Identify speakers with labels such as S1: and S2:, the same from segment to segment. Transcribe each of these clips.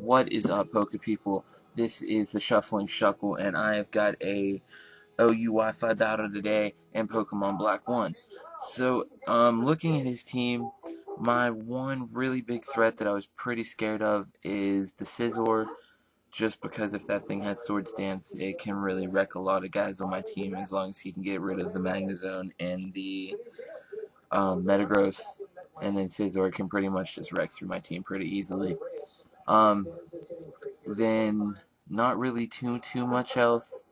S1: What is up, Poke People? This is the Shuffling Shuckle, and I have got a OU Wi-Fi battle today in Pokemon Black 1. So, looking at his team, my one really big threat that I was pretty scared of is the Scizor, just because if that thing has Sword Stance, it can really wreck a lot of guys on my team as long as he can get rid of the Magnezone and the Metagross, and then Scizor can pretty much just wreck through my team pretty easily. Then not really too much else.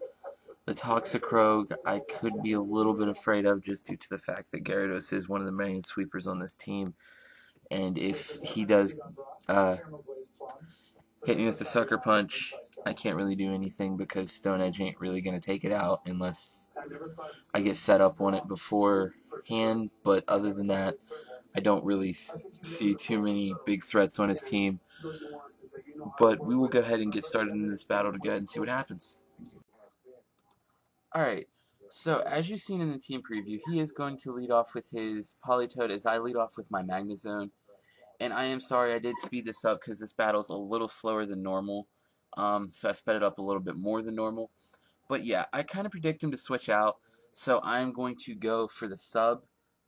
S1: The Toxicroak I could be a little bit afraid of just due to the fact that Gyarados is one of the main sweepers on this team, and if he does hit me with the Sucker Punch, I can't really do anything because Stone Edge ain't really going to take it out unless I get set up on it beforehand, but other than that, I don't really see too many big threats on his team. But we will go ahead and get started in this battle to go ahead and see what happens. Alright, so as you've seen in the team preview, he is going to lead off with his Politoed as I lead off with my Magnezone. And I am sorry I did speed this up because this battle's a little slower than normal. So I sped it up a little bit more than normal. But yeah, I kind of predict him to switch out. So I'm going to go for the sub,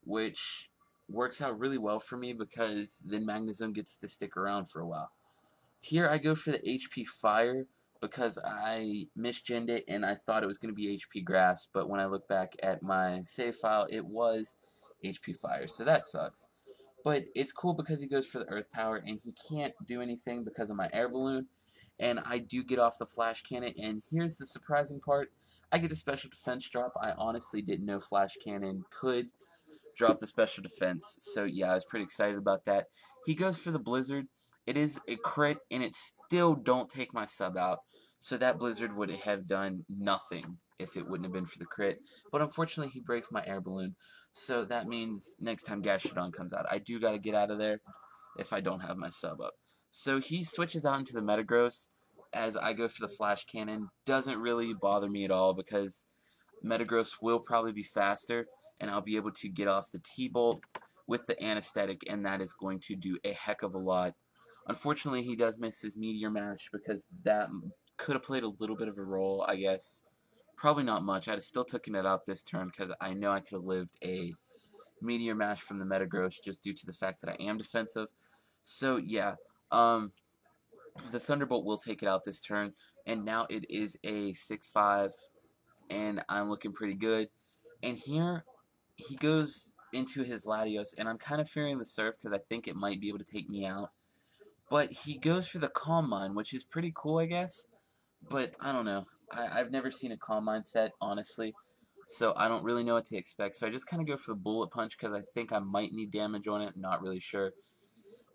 S1: which works out really well for me because then Magnezone gets to stick around for a while. Here I go for the HP Fire because I misgened it and I thought it was going to be HP Grass, but when I look back at my save file, it was HP Fire, so that sucks. But it's cool because he goes for the Earth Power and he can't do anything because of my Air Balloon, and I do get off the Flash Cannon, and here's the surprising part. I get a Special Defense drop. I honestly didn't know Flash Cannon could drop the Special Defense, so yeah, I was pretty excited about that. He goes for the Blizzard. It is a crit, and it still don't take my sub out. So that Blizzard would have done nothing if it wouldn't have been for the crit. But unfortunately, he breaks my Air Balloon. So that means next time Gastrodon comes out, I do got to get out of there if I don't have my sub up. So he switches out into the Metagross as I go for the Flash Cannon. Doesn't really bother me at all because Metagross will probably be faster, and I'll be able to get off the T-Bolt with the Anesthetic, and that is going to do a heck of a lot. Unfortunately, he does miss his Meteor Mash because that could have played a little bit of a role, I guess. Probably not much. I'd have still taken it out this turn because I know I could have lived a Meteor Mash from the Metagross just due to the fact that I am defensive. So, yeah, the Thunderbolt will take it out this turn, and now it is a 6-5, and I'm looking pretty good. And here, he goes into his Latios, and I'm kind of fearing the Surf because I think it might be able to take me out. But he goes for the Calm Mind, which is pretty cool, I guess. But I don't know. I've never seen a Calm Mind set, honestly. So I don't really know what to expect. So I just kind of go for the Bullet Punch because I think I might need damage on it. Not really sure.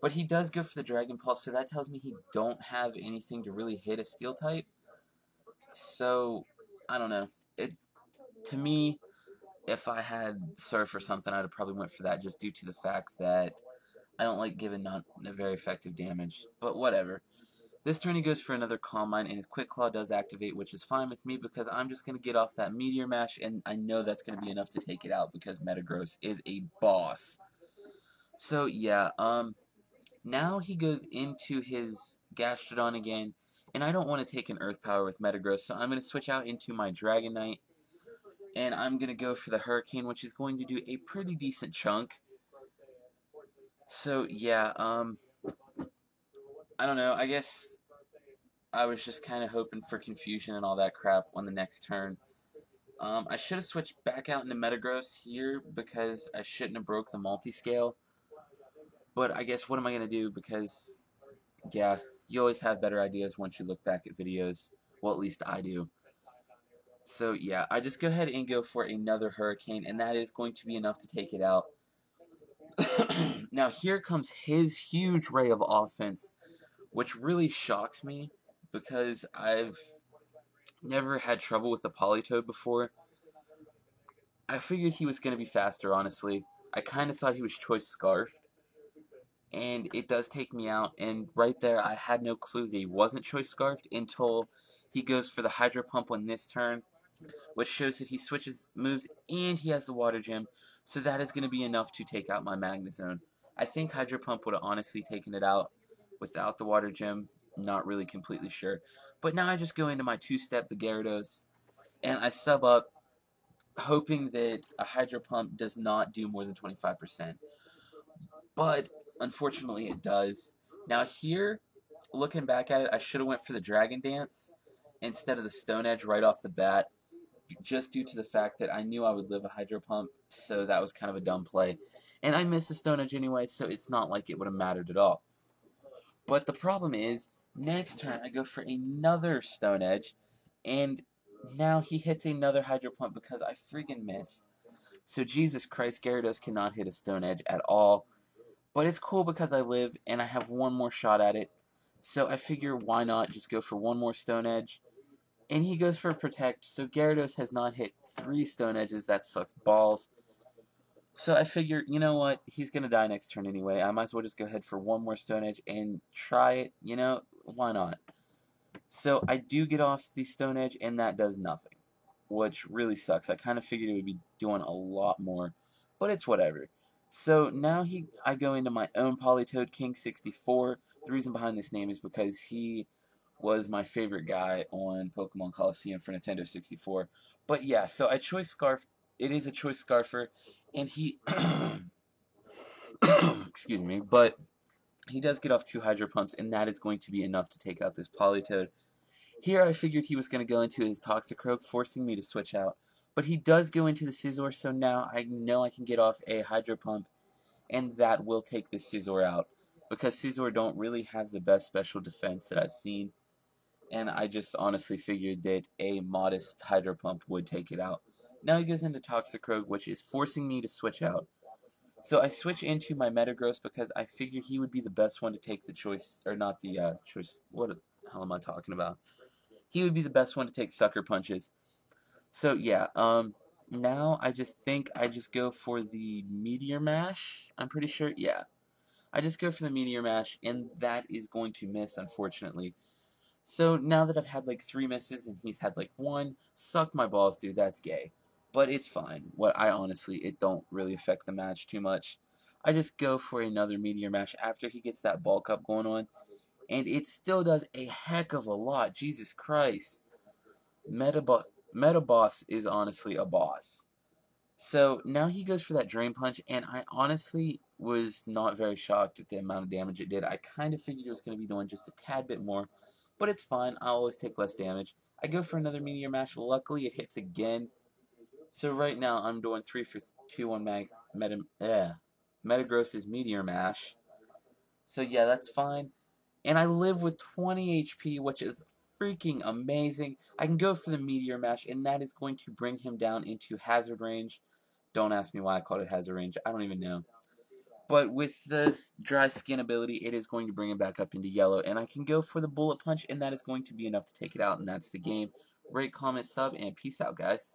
S1: But he does go for the Dragon Pulse, so that tells me he don't have anything to really hit a Steel type. So, I don't know. To me, if I had Surf or something, I'd have probably went for that just due to the fact that I don't like giving not very effective damage, but whatever. This turn he goes for another Calm Mind, and his Quick Claw does activate, which is fine with me because I'm just going to get off that Meteor Mash, and I know that's going to be enough to take it out because Metagross is a boss. So, yeah, now he goes into his Gastrodon again, and I don't want to take an Earth Power with Metagross, so I'm going to switch out into my Dragonite, and I'm going to go for the Hurricane, which is going to do a pretty decent chunk. So, yeah, I don't know, I guess I was just kind of hoping for confusion and all that crap on the next turn. I should have switched back out into Metagross here because I shouldn't have broke the multi-scale. But I guess what am I going to do because, yeah, you always have better ideas once you look back at videos. Well, at least I do. So, yeah, I just go ahead and go for another Hurricane, and that is going to be enough to take it out. Now, here comes his huge ray of offense, which really shocks me because I've never had trouble with the Politoed before. I figured he was going to be faster, honestly. I kind of thought he was Choice Scarfed, and it does take me out, and right there I had no clue that he wasn't Choice Scarfed until he goes for the Hydro Pump on this turn, which shows that he switches moves and he has the Water Gem, so that is going to be enough to take out my Magnezone. I think Hydro Pump would have honestly taken it out without the Water Gem. Not really completely sure. But now I just go into my two-step, the Gyarados, and I sub up, hoping that a Hydro Pump does not do more than 25%. But, unfortunately, it does. Now here, looking back at it, I should have went for the Dragon Dance instead of the Stone Edge right off the bat, just due to the fact that I knew I would live a Hydro Pump, so that was kind of a dumb play. And I missed the Stone Edge anyway, so it's not like it would have mattered at all. But the problem is, next turn I go for another Stone Edge, and now he hits another Hydro Pump because I freaking missed. So Jesus Christ, Gyarados cannot hit a Stone Edge at all. But it's cool because I live, and I have one more shot at it. So I figure, why not just go for one more Stone Edge? And he goes for Protect, so Gyarados has not hit 3 Stone Edges. That sucks balls. So I figure, you know what, he's going to die next turn anyway. I might as well just go ahead for one more Stone Edge and try it, you know, why not? So I do get off the Stone Edge, and that does nothing, which really sucks. I kind of figured it would be doing a lot more, but it's whatever. So now I go into my own Politoed King 64. The reason behind this name is because he was my favorite guy on Pokemon Coliseum for Nintendo 64. But yeah, so I choice Scarf. It is a choice Scarfer, and he excuse me, but he does get off 2 Hydro Pumps, and that is going to be enough to take out this Politoed. Here I figured he was going to go into his Toxicroak, forcing me to switch out. But he does go into the Scizor, so now I know I can get off a Hydro Pump, and that will take the Scizor out. Because Scizor don't really have the best special defense that I've seen, and I just honestly figured that a modest Hydro Pump would take it out. Now he goes into Toxicroak, which is forcing me to switch out. So I switch into my Metagross because I figured he would be the best one to take the choice, or not the choice, what the hell am I talking about? He would be the best one to take Sucker Punches. So yeah, now I just think I just go for the Meteor Mash, I'm pretty sure, yeah. I just go for the Meteor Mash, and that is going to miss, unfortunately. So now that I've had like 3 misses and he's had like 1, suck my balls, dude, that's gay. But it's fine. It don't really affect the match too much. I just go for another Meteor Mash after he gets that bulk up going on, and it still does a heck of a lot. Jesus Christ. Metaboss is honestly a boss. So now he goes for that Drain Punch, and I honestly was not very shocked at the amount of damage it did. I kind of figured it was going to be doing just a tad bit more, but it's fine. I always take less damage. I go for another Meteor Mash. Luckily, it hits again. So right now, I'm doing 3 for 2 on Metagross's Meteor Mash. So yeah, that's fine. And I live with 20 HP, which is freaking amazing. I can go for the Meteor Mash, and that is going to bring him down into Hazard Range. Don't ask me why I called it Hazard Range. I don't even know. But with this Dry Skin ability, it is going to bring him back up into Yellow. And I can go for the Bullet Punch, and that is going to be enough to take it out, and that's the game. Rate, comment, sub, and peace out, guys.